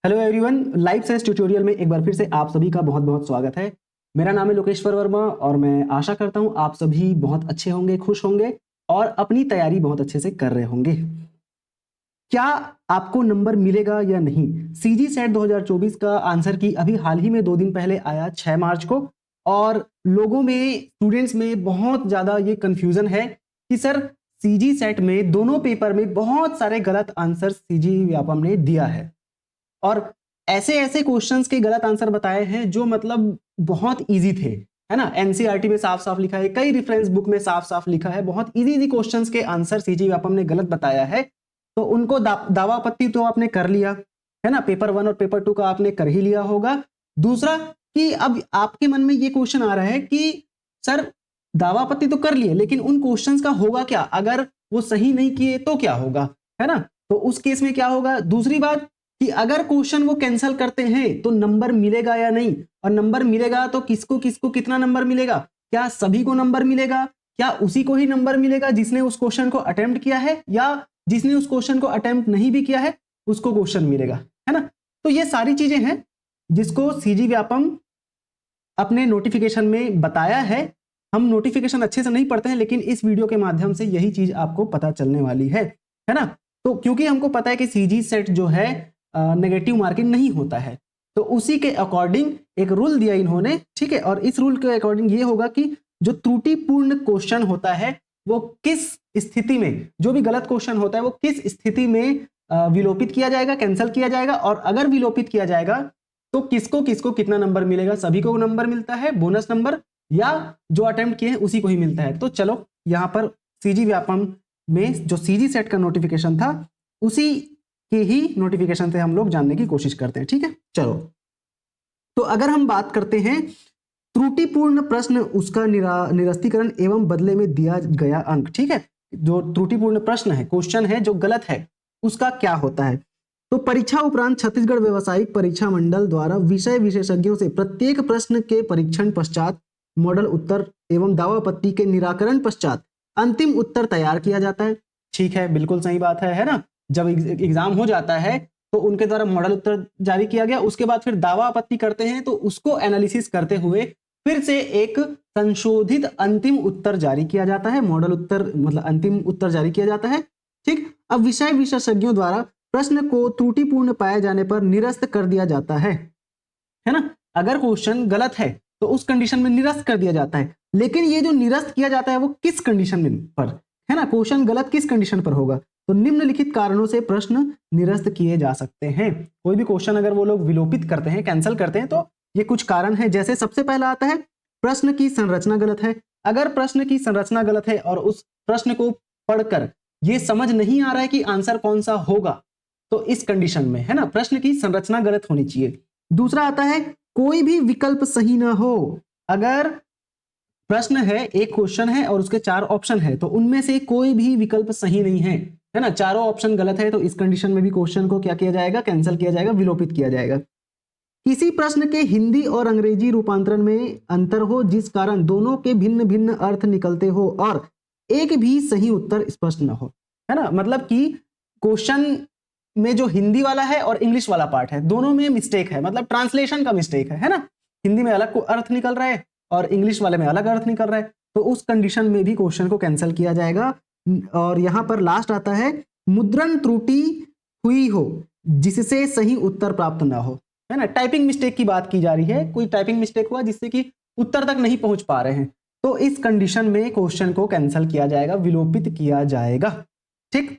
Hello everyone, live science tutorial में एक बार फिर से आप सभी का बहुत बहुत स्वागत है। मेरा नाम है लोकेश्वर वर्मा और मैं आशा करता हूं आप सभी बहुत अच्छे होंगे, खुश होंगे और अपनी तैयारी बहुत अच्छे से कर रहे होंगे। क्या आपको नंबर मिलेगा या नहीं? सीजी सेट 2024 का आंसर की अभी हाल ही में 2 दिन पहले आया 6 मार्च को और लोगों में, स्टूडेंट्स में बहुत ज़्यादा ये कंफ्यूजन है कि सर सीजी सेट में दोनों पेपर में बहुत सारे गलत आंसर सीजी व्यापम ने दिया है और ऐसे ऐसे क्वेश्चंस के गलत आंसर बताए हैं जो मतलब बहुत इजी थे, है ना। एनसीईआरटी में साफ साफ लिखा है, कई रेफरेंस बुक में साफ साफ लिखा है, बहुत इजी इजी क्वेश्चंस के आंसर सीजी व्यापम ने गलत बताया है। तो उनको दावा आपत्ति तो आपने कर लिया है ना, पेपर 1 और पेपर 2 का आपने कर ही लिया होगा। दूसरा कि अब आपके मन में ये क्वेश्चन आ रहा है कि सर दावा आपत्ति तो कर लिए, लेकिन उन क्वेश्चंस का होगा क्या, अगर वो सही नहीं किए तो क्या होगा, है ना। तो उस केस में क्या होगा। दूसरी बात कि अगर क्वेश्चन वो कैंसिल करते हैं तो नंबर मिलेगा या नहीं, और नंबर मिलेगा तो किसको किसको कितना नंबर मिलेगा, क्या सभी को नंबर मिलेगा, क्या उसी को ही नंबर मिलेगा जिसने उस क्वेश्चन को अटेम्प्ट किया है, या जिसने उस क्वेश्चन को अटेम्प्ट नहीं भी किया है उसको क्वेश्चन मिलेगा, है ना। तो ये सारी चीजें हैं जिसको सीजी व्यापम अपने नोटिफिकेशन में बताया है। हम नोटिफिकेशन अच्छे से नहीं पढ़ते हैं, लेकिन इस वीडियो के माध्यम से यही चीज आपको पता चलने वाली है ना। तो क्योंकि हमको पता है कि सीजी सेट जो है नेगेटिव मार्किंग नहीं होता है, तो उसी के अकॉर्डिंग एक रूल दिया इन्होंने, ठीक है। और इस रूल के अकॉर्डिंग ये होगा कि जो त्रुटिपूर्ण क्वेश्चन होता है वो किस स्थिति में, जो भी गलत क्वेश्चन होता है वो किस स्थिति में विलोपित किया जाएगा, कैंसिल किया जाएगा, और अगर विलोपित किया जाएगा तो किसको किसको कितना नंबर मिलेगा। सभी को नंबर मिलता है, बोनस नंबर, या जो अटेम्प्ट किए हैं उसी को ही मिलता है। तो चलो यहां पर सीजी व्यापम में जो सीजी सेट का नोटिफिकेशन था उसी के ही नोटिफिकेशन से हम लोग जानने की कोशिश करते हैं, ठीक है। चलो, तो अगर हम बात करते हैं त्रुटिपूर्ण प्रश्न, उसका निरस्तीकरण एवं बदले में दिया गया अंक, ठीक है। जो त्रुटिपूर्ण प्रश्न है, क्वेश्चन है जो गलत है, उसका क्या होता है। तो परीक्षा उपरांत छत्तीसगढ़ व्यावसायिक परीक्षा मंडल द्वारा विषय विशेषज्ञों से प्रत्येक प्रश्न के परीक्षण पश्चात, मॉडल उत्तर एवं दावापत्ति के निराकरण पश्चात अंतिम उत्तर तैयार किया जाता है। ठीक है, बिल्कुल सही बात है ना। जब एग्जाम हो जाता है तो उनके द्वारा मॉडल उत्तर जारी किया गया, उसके बाद फिर दावा आपत्ति करते हैं, तो उसको एनालिसिस करते हुए फिर से एक संशोधित अंतिम उत्तर जारी किया जाता है। मॉडल उत्तर मतलब अंतिम उत्तर जारी किया जाता है, ठीक। अब विषय विशेषज्ञों द्वारा प्रश्न को त्रुटिपूर्ण पाए जाने पर निरस्त कर दिया जाता है ना। अगर क्वेश्चन गलत है तो उस कंडीशन में निरस्त कर दिया जाता है, लेकिन ये जो निरस्त किया जाता है वो किस कंडीशन में पर, है ना। क्वेश्चन गलत किस कंडीशन पर होगा, तो निम्नलिखित कारणों से प्रश्न निरस्त किए जा सकते हैं। कोई भी क्वेश्चन अगर वो लोग विलोपित करते हैं, कैंसिल करते हैं, तो ये कुछ कारण है। जैसे सबसे पहला आता है प्रश्न की संरचना गलत है। अगर प्रश्न की संरचना गलत है और उस प्रश्न को पढ़कर ये समझ नहीं आ रहा है कि आंसर कौन सा होगा, तो इस कंडीशन में, है ना, प्रश्न की संरचना गलत होनी चाहिए। दूसरा आता है कोई भी विकल्प सही ना हो। अगर प्रश्न है, एक क्वेश्चन है और उसके 4 ऑप्शन है, तो उनमें से कोई भी विकल्प सही नहीं है, है ना, चारों ऑप्शन गलत है, तो इस कंडीशन में भी क्वेश्चन को क्या किया जाएगा, कैंसिल किया जाएगा, विलोपित किया जाएगा। किसी प्रश्न के हिंदी और अंग्रेजी रूपांतरण में अंतर हो जिस कारण दोनों के भिन्न भिन्न अर्थ निकलते हो और एक भी सही उत्तर स्पष्ट न हो, है ना। मतलब कि क्वेश्चन में जो हिंदी वाला है और इंग्लिश वाला पार्ट है, दोनों में मिस्टेक है, मतलब ट्रांसलेशन का मिस्टेक है ना। हिंदी में अलग अर्थ निकल रहा है और इंग्लिश वाले में अलग अर्थ निकल रहा है, तो उस कंडीशन में भी क्वेश्चन को कैंसिल किया जाएगा। और यहां पर लास्ट आता है मुद्रण त्रुटि हुई हो जिससे सही उत्तर प्राप्त ना हो, है ना। टाइपिंग मिस्टेक की बात की जा रही है, कोई टाइपिंग मिस्टेक हुआ जिससे कि उत्तर तक नहीं पहुंच पा रहे हैं, तो इस कंडीशन में क्वेश्चन को कैंसिल किया जाएगा, विलोपित किया जाएगा, ठीक।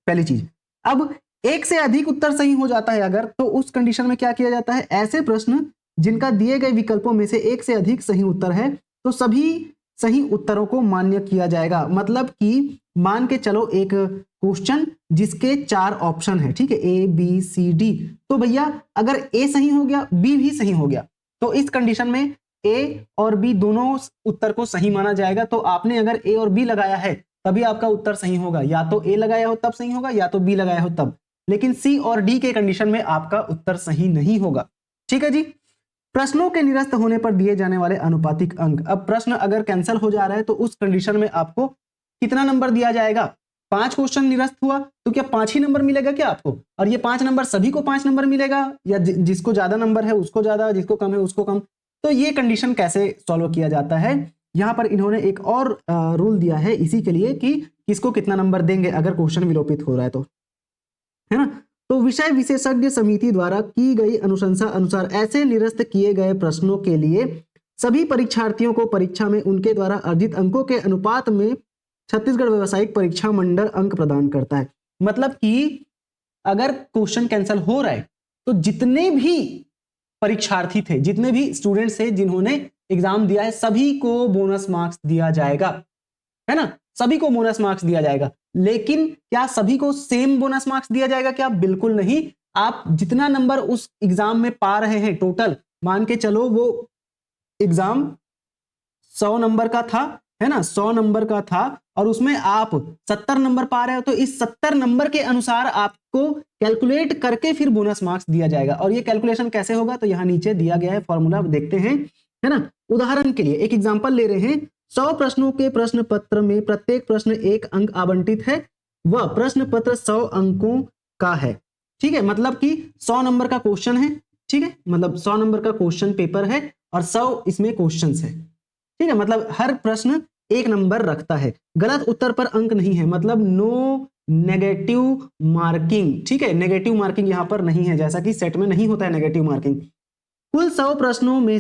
पहली चीज। अब एक से अधिक उत्तर सही हो जाता है अगर, तो उस कंडीशन में क्या किया जाता है, ऐसे प्रश्न जिनका दिए गए विकल्पों में से एक से अधिक सही उत्तर है तो सभी सही उत्तरों को मान्य किया जाएगा। मतलब कि मान के चलो एक क्वेश्चन जिसके 4 ऑप्शन है, ठीक है, ए बी सी डी, तो भैया अगर ए सही हो गया, बी भी सही हो गया, तो इस कंडीशन में ए और बी दोनों उत्तर को सही माना जाएगा। तो आपने अगर ए और बी लगाया है तभी आपका उत्तर सही होगा, या तो ए लगाया हो तब सही होगा, या तो बी लगाया हो तब, लेकिन सी और डी के कंडीशन में आपका उत्तर सही नहीं होगा, ठीक है जी। प्रश्नों के निरस्त होने पर दिए जाने वाले अनुपातिक अंक। अब प्रश्न अगर कैंसिल हो जा रहा है तो उस कंडीशन में आपको कितना नंबर दिया जाएगा, 5 क्वेश्चन निरस्त हुआ तो क्या 5 ही नंबर मिलेगा क्या आपको? और ये 5 नंबर सभी को 5 नंबर मिलेगा, या जिसको ज्यादा नंबर है उसको ज्यादा, जिसको कम है उसको कम? तो ये कंडीशन कैसे सॉल्व किया जाता है? यहाँ पर इन्होंने एक और रूल दिया है इसी के लिए कि किसको कितना नंबर देंगे अगर क्वेश्चन विलोपित हो रहा है तो, है ना। तो विषय विशेषज्ञ समिति द्वारा की गई अनुशंसा अनुसार ऐसे निरस्त किए गए प्रश्नों के लिए सभी परीक्षार्थियों को परीक्षा में उनके द्वारा अर्जित अंकों के अनुपात में छत्तीसगढ़ व्यावसायिक परीक्षा मंडल अंक प्रदान करता है। मतलब कि अगर क्वेश्चन कैंसिल हो रहा है तो जितने भी परीक्षार्थी थे, जितने भी स्टूडेंट्स थे जिन्होंने एग्जाम दिया है, सभी को बोनस मार्क्स दिया जाएगा, है ना, सभी को बोनस मार्क्स दिया जाएगा। लेकिन क्या सभी को सेम बोनस मार्क्स दिया जाएगा क्या? बिल्कुल नहीं। आप जितना नंबर उस एग्जाम में पा रहे हैं टोटल, मान के चलो वो एग्जाम 100 नंबर का था, है ना, 100 नंबर का था और उसमें आप 70 नंबर पा रहे हो, तो इस 70 नंबर के अनुसार आपको कैलकुलेट करके फिर बोनस मार्क्स दिया जाएगा। और ये कैलकुलेशन कैसे होगा? तो यहां नीचे दिया गया है फॉर्मूला, देखते हैं, है ना। उदाहरण के लिए एक एग्जांपल ले रहे हैं। 100 प्रश्नों के प्रश्न पत्र में प्रत्येक प्रश्न 1 अंक आवंटित है, वह प्रश्न पत्र 100 अंकों का है। ठीक है, मतलब कि 100 नंबर का क्वेश्चन है, ठीक है, मतलब 100 नंबर का क्वेश्चन पेपर है और 100 इसमें क्वेश्चंस है, ठीक है, मतलब हर प्रश्न 1 नंबर रखता है। गलत उत्तर पर अंक नहीं है, मतलब नो नेगेटिव मार्किंग, ठीक है, नेगेटिव मार्किंग यहां पर नहीं है, जैसा कि सेट में नहीं होता है नेगेटिव मार्किंग। कुल 100 प्रश्नों में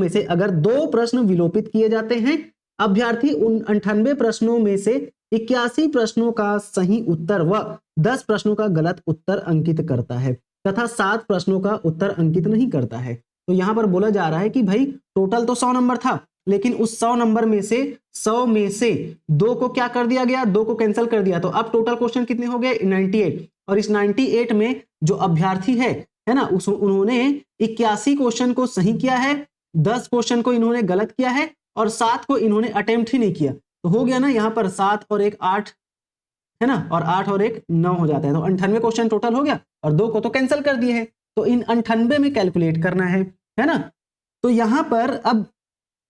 से अगर 2 प्रश्न विलोपित किए जाते हैं, अभ्यर्थी उन 98 प्रश्नों में से 81 प्रश्नों का सही उत्तर व 10 प्रश्नों का गलत उत्तर अंकित करता है तथा 7 प्रश्नों का उत्तर अंकित नहीं करता है। तो यहां पर बोला जा रहा है कि भाई टोटल तो 100 नंबर था, लेकिन उस 100 नंबर में से 100 में से 2 को क्या कर दिया गया? 2 को कैंसिल कर दिया। तो अब टोटल क्वेश्चन कितने हो गए? 98। और इस 98 में जो अभ्यर्थी है ना, उन्होंने 81 क्वेश्चन को सही किया है, 10 क्वेश्चन को इन्होंने गलत किया है और 7 को इन्होंने अटेम्प्ट ही नहीं किया। तो हो गया ना, यहाँ पर 7 और 1 8, है ना, और 8 और 1 9 हो जाता है। तो 98 क्वेश्चन टोटल हो गया और 2 को तो कैंसिल कर दिए हैं। तो इन 98 में कैलकुलेट करना है ना। तो यहां पर अब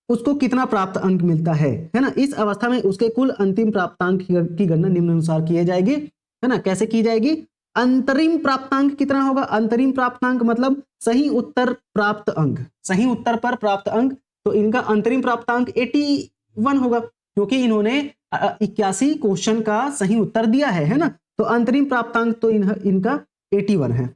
उसको कितना प्राप्त अंक मिलता है ना, इस अवस्था में उसके कुल अंतिम प्राप्तांक की गणना निम्नानुसार की जाएगी, है ना। कैसे की जाएगी? अंतरिम प्राप्तांक कितना होगा? अंतरिम प्राप्तांक मतलब सही उत्तर प्राप्त अंक, सही उत्तर पर प्राप्त अंक। तो इनका अंतरिम प्राप्तांक 81 होगा, क्योंकि इन्होंने 81 क्वेश्चन का सही उत्तर दिया है ना। तो अंतरिम प्राप्तांक तो इनका 81 है,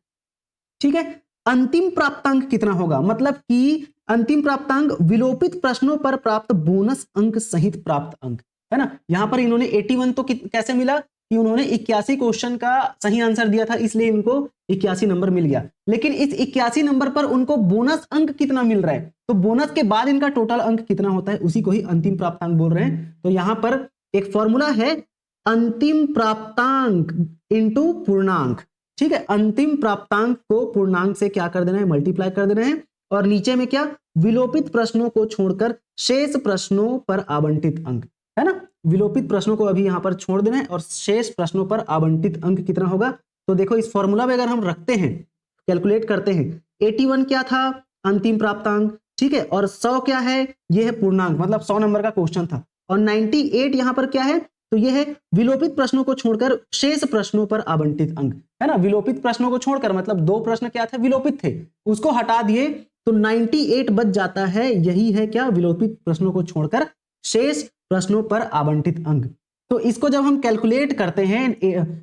ठीक है। अंतिम प्राप्तांक कितना होगा? मतलब कि अंतिम प्राप्तांक विलोपित प्रश्नों पर प्राप्त बोनस अंक सहित प्राप्त अंक, है ना। यहां पर इन्होंने 81 तो कैसे मिला कि उन्होंने 81 क्वेश्चन का सही आंसर दिया था, इसलिए इनको 81 नंबर मिल गया। लेकिन इस 81 नंबर पर उनको बोनस अंक कितना मिल रहा है? तो बोनस के बाद इनका टोटल अंक कितना होता है, उसी को ही अंतिम प्राप्तांक बोल रहे हैं। तो यहां पर एक फॉर्मूला है, अंतिम प्राप्तांक इंटू पूर्णांक, ठीक है। अंतिम प्राप्तांक को पूर्णांक से क्या कर देना है? मल्टीप्लाई कर देना है। और नीचे में क्या? विलोपित प्रश्नों को छोड़कर शेष प्रश्नों पर आवंटित अंक, है ना। विलोपित प्रश्नों को अभी यहां पर छोड़ देना है और शेष प्रश्नों पर आवंटित अंक कितना होगा? तो देखो इस फॉर्मूला में अगर हम रखते हैं, कैलकुलेट करते हैं, 81 क्या था? अंतिम प्राप्तांक, ठीक है, और 100 क्या है? ये है पूर्णांक, मतलब 100 नंबर का क्वेश्चन था। और 98 यहां पर क्या है? तो ये है विलोपित प्रश्नों को छोड़कर शेष प्रश्नों पर आवंटित अंक, है ना। विलोपित प्रश्नों को छोड़कर मतलब 2 प्रश्न क्या थे? विलोपित थे, उसको हटा दिए तो 98 बच जाता है। यही है क्या? विलोपित प्रश्नों को छोड़कर शेष प्रश्नों पर आवंटित अंक। तो इसको जब हम कैलकुलेट करते हैं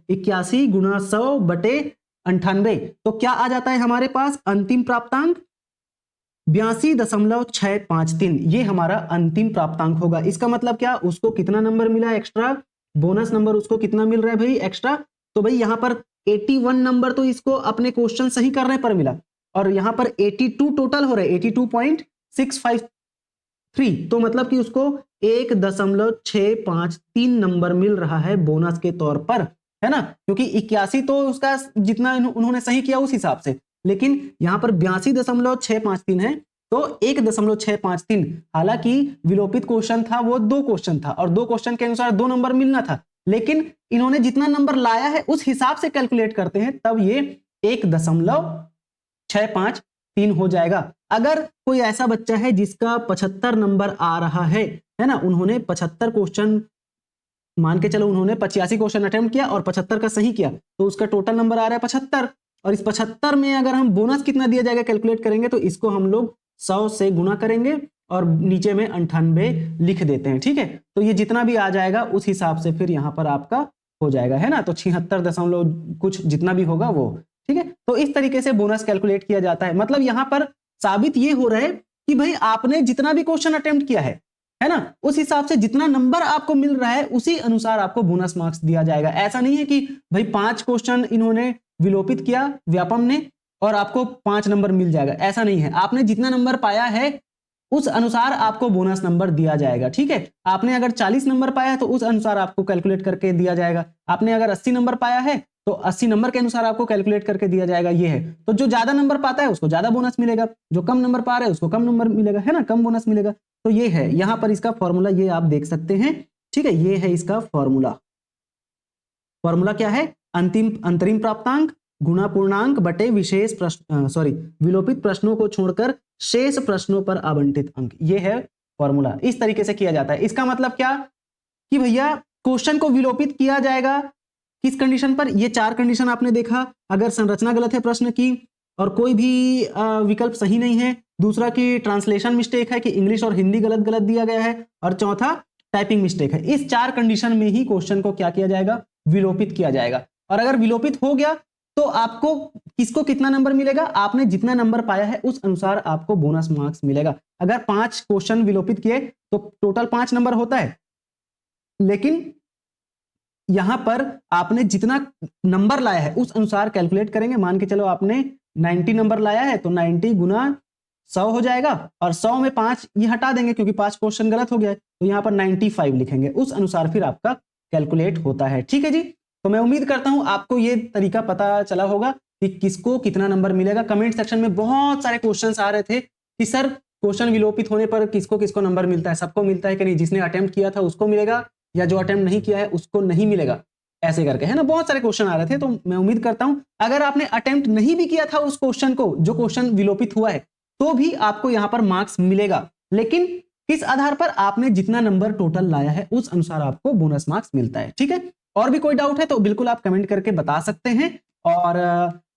81 गुणा 100 बटे 98, तो क्या आ जाता है हमारे पास? अंतिम प्राप्तांक 82.653, ये हमारा अंतिम प्राप्तांक होगा। इसका मतलब क्या? उसको कितना नंबर मिला एक्स्ट्रा? बोनस नंबर उसको कितना मिल रहा है भाई एक्स्ट्रा? तो भाई यहां पर 81 नंबर तो इसको अपने क्वेश्चन सही करने पर मिला, और यहां पर 82 टोटल हो रहा है, 82.653, तो मतलब कि उसको 1.653 नंबर मिल रहा है बोनस के तौर पर, है ना। क्योंकि 81 तो उसका जितना उन्होंने सही किया उस हिसाब से, लेकिन यहां पर 82.653 है, तो 1.653, हालांकि विलोपित क्वेश्चन था वो 2 क्वेश्चन था और 2 क्वेश्चन के अनुसार 2 नंबर मिलना था, लेकिन इन्होंने जितना नंबर लाया है उस हिसाब से कैलकुलेट करते हैं, तब ये 1.653 हो जाएगा। अगर कोई ऐसा बच्चा है जिसका 75 नंबर आ रहा है ना, उन्होंने 75 क्वेश्चन मान के चलो उन्होंने 85 क्वेश्चन अटेम्प्ट किया और 75 का सही किया, तो उसका टोटल नंबर आ रहा है 75। और इस 75 में अगर हम बोनस कितना दिया जाएगा कैलकुलेट करेंगे, तो इसको हम लोग 100 से गुना करेंगे और नीचे में 98 लिख देते हैं। ठीक है, तो ये जितना भी आ जाएगा उस हिसाब से फिर यहाँ पर आपका हो जाएगा, है ना। तो 76 दशमलव कुछ जितना भी होगा वो, ठीक है। तो इस तरीके से बोनस कैलकुलेट किया जाता है। मतलब यहाँ पर साबित ये हो रहा है कि भाई आपने जितना भी क्वेश्चन अटेम्प्ट किया है ना, उस हिसाब से जितना नंबर आपको मिल रहा है उसी अनुसार आपको बोनस मार्क्स दिया जाएगा। ऐसा नहीं है कि भाई 5 क्वेश्चन इन्होंने विलोपित किया व्यापम ने और आपको 5 नंबर मिल जाएगा, ऐसा नहीं है। आपने जितना नंबर पाया है उस अनुसार आपको बोनस नंबर दिया जाएगा। ठीक है, आपने अगर 40 नंबर पाया है तो उस अनुसार आपको कैलकुलेट करके दिया जाएगा। आपने अगर 80 नंबर पाया है तो 80 नंबर के अनुसार आपको कैलकुलेट करके दिया जाएगा। ये है, तो जो ज्यादा नंबर पाता है उसको ज्यादा बोनस मिलेगा, जो कम नंबर पा रहा है उसको कम नंबर मिलेगा, है ना, कम बोनस मिलेगा। तो ये है यहां पर इसका फॉर्मूला, ये आप देख सकते हैं। ठीक है, ये है इसका फॉर्मूला। फॉर्मूला क्या है? अंतरिम प्राप्तांक गुणा पूर्णांक बटे विशेष प्रश्न विलोपित प्रश्नों को छोड़कर शेष प्रश्नों पर आवंटित अंक। ये है फॉर्मूला। इस तरीके से किया जाता है। इसका मतलब क्या कि भैया क्वेश्चन को विलोपित किया जाएगा किस कंडीशन पर? ये 4 कंडीशन आपने देखा। अगर संरचना गलत है प्रश्न की और कोई भी विकल्प सही नहीं है, दूसरा कि ट्रांसलेशन मिस्टेक है कि इंग्लिश और हिंदी गलत गलत दिया गया है, और चौथा टाइपिंग मिस्टेक है। इस 4 कंडीशन में ही क्वेश्चन को क्या किया जाएगा? विलोपित किया जाएगा। और अगर विलोपित हो गया तो आपको किसको कितना नंबर मिलेगा? आपने जितना नंबर पाया है उस अनुसार आपको बोनस मार्क्स मिलेगा। अगर 5 क्वेश्चन विलोपित किए तो टोटल 5 नंबर होता है, लेकिन यहां पर आपने जितना नंबर लाया है उस अनुसार कैलकुलेट करेंगे। मान के चलो आपने 90 नंबर लाया है तो 90 गुना 100 हो जाएगा, और 100 में 5 ये हटा देंगे क्योंकि 5 क्वेश्चन गलत हो गया है, तो यहां पर 95 लिखेंगे। उस अनुसार फिर आपका कैलकुलेट होता है। ठीक है जी, तो मैं उम्मीद करता हूं आपको ये तरीका पता चला होगा कि किसको कितना नंबर मिलेगा। कमेंट सेक्शन में बहुत सारे क्वेश्चंस आ रहे थे कि सर क्वेश्चन विलोपित होने पर किसको किसको नंबर मिलता है, सबको मिलता है कि नहीं? जिसने अटेम्प्ट किया था उसको मिलेगा या जो अटेम्प्ट नहीं किया है उसको नहीं मिलेगा, ऐसे करके, है ना। बहुत सारे क्वेश्चन आ रहे थे। तो मैं उम्मीद करता हूं अगर आपने अटेम्प्ट नहीं भी किया था उस क्वेश्चन को, जो क्वेश्चन विलोपित हुआ है, तो भी आपको यहां पर मार्क्स मिलेगा। लेकिन किस आधार पर? आपने जितना नंबर टोटल लाया है उस अनुसार आपको बोनस मार्क्स मिलता है। ठीक है, और भी कोई डाउट है तो बिल्कुल आप कमेंट करके बता सकते हैं, और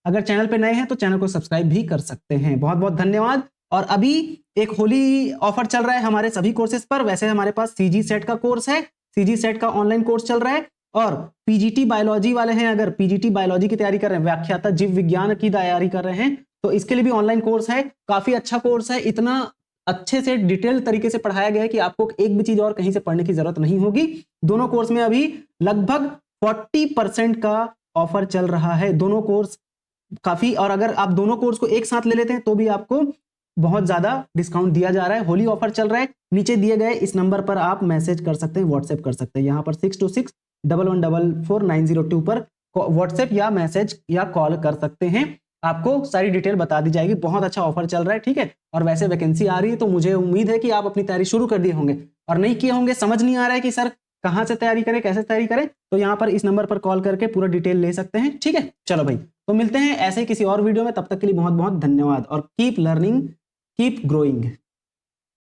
अगर चैनल पे नए हैं तो चैनल को सब्सक्राइब भी कर सकते हैं। बहुत बहुत धन्यवाद। और अभी एक होली ऑफर चल रहा है हमारे सभी कोर्सेज पर। वैसे हमारे पास सीजी सेट का कोर्स है, सीजी सेट का ऑनलाइन कोर्स चल रहा है, और पीजीटी बायोलॉजी वाले हैं, अगर पीजीटी बायोलॉजी की तैयारी कर रहे हैं, व्याख्याता जीव विज्ञान की तैयारी कर रहे हैं, तो इसके लिए भी ऑनलाइन कोर्स है। काफी अच्छा कोर्स है, इतना अच्छे से डिटेल तरीके से पढ़ाया गया है कि आपको एक भी चीज और कहीं से पढ़ने की जरूरत नहीं होगी। दोनों कोर्स में अभी लगभग 40% का ऑफर चल रहा है, दोनों कोर्स काफी। और अगर आप दोनों कोर्स को एक साथ ले लेते हैं तो भी आपको बहुत ज्यादा डिस्काउंट दिया जा रहा है। होली ऑफर चल रहा है। नीचे दिए गए इस नंबर पर आप मैसेज कर सकते हैं, व्हाट्सएप कर सकते हैं। यहाँ पर 6261144902 पर व्हाट्सएप या मैसेज या कॉल कर सकते हैं। आपको सारी डिटेल बता दी जाएगी। बहुत अच्छा ऑफर चल रहा है। ठीक है, और वैसे वैकेंसी आ रही है, तो मुझे उम्मीद है कि आप अपनी तैयारी शुरू कर दिए होंगे, और नहीं किए होंगे, समझ नहीं आ रहा है कि सर कहां से तैयारी करें, कैसे तैयारी करें, तो यहाँ पर इस नंबर पर कॉल करके पूरा डिटेल ले सकते हैं। ठीक है, चलो भाई, तो मिलते हैं ऐसे ही किसी और वीडियो में। तब तक के लिए बहुत बहुत धन्यवाद, और कीप लर्निंग, कीप ग्रोइंग।